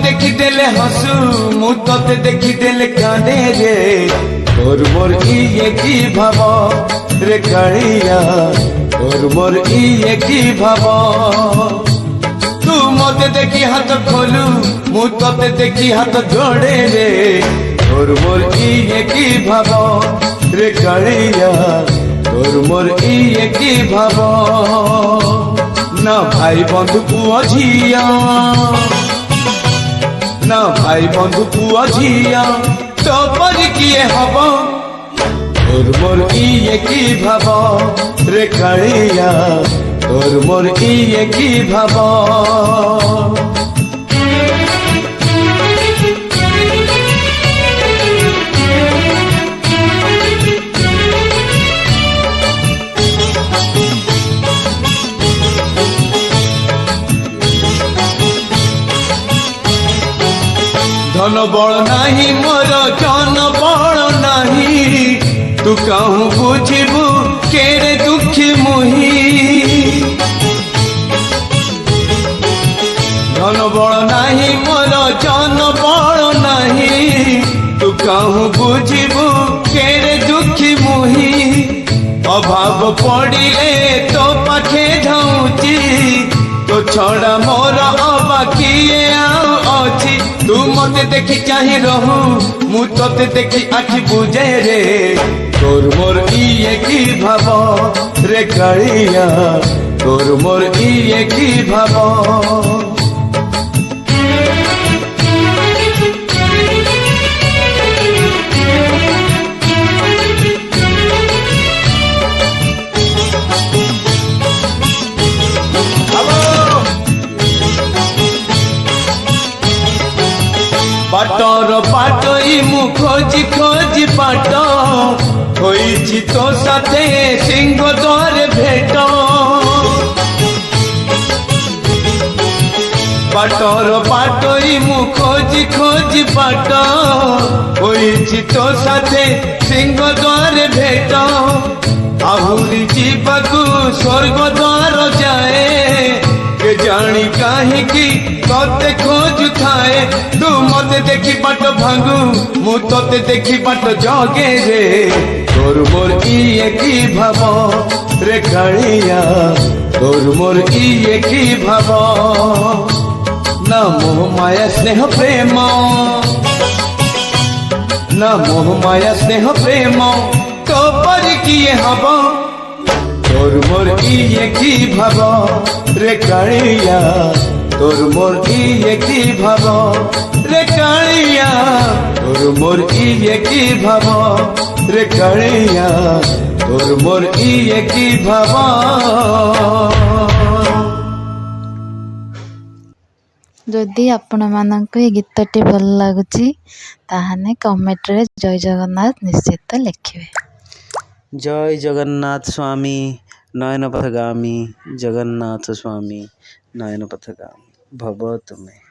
देखी देले हसू मु तोते देखी देले कांदे रे तोर मोर इए की भाव रे कालिया तोर मोर इए की भाव तू मते देखी हाथ खोलू मु तोते देखी हाथ जोड़े रे तोर मोर इए की भाव रे कालिया तोर मोर इए की भाव ना भाई बंधु पुआ झिया ना भाई बंधु पुआ झिया तो पर किए हब तोर मोर इए की भाव रे कालिया तोर मोर इए की भाव धन बल नहीं मोर जन बल नहीं तू कहूँ बुझबू केरे दुखी मुही धन बल नहीं मोर जन बल नहीं तू कहूँ बुझबू केरे दुखी मुही अभाव पड़िले तो पाखे जाऊची तो छड़ा मोर अबा किए अच्छी तू मते देखी चाहे रहू मु तोते देखी आखि बुझे रे तोर मोर इए की भाव रे कालिया तोर मोर इए की भाव बाटर बाटई मु खोजी खोजी बाट होइछि तो साथे सिंह द्वार भेट बाटर बाटई मु खोजी खोजी बाट होइछि तो साथे सिंह द्वार भेट आहुरी जीवकु स्वर्ग द्वार जाए के जानी कहीं की तोते खोज थाए तू मते देखी बाट भांगू मु तोते देखी बाट जगे रे तोर मोर इए की भाव रे कालिया तोर मोर इए की भाव ना मोह माया स्नेह प्रेम ना मोह माया स्नेह प्रेम तो पर किए हब तोर मोर इए की भाव रे कालिया तोर मोर इए की भाव रे कालिया तोर मोर इए की भाव रे कालिया तोर मोर इए की भाव जदि आपण मानक ये गीतटी भल लगुची ताहाने कमेंट रे जय जगन्नाथ निश्चित लिखिबे। जय जगन्नाथ स्वामी नयन पथगामी जगन्नाथ स्वामी नयन पथगामी भव तुमे।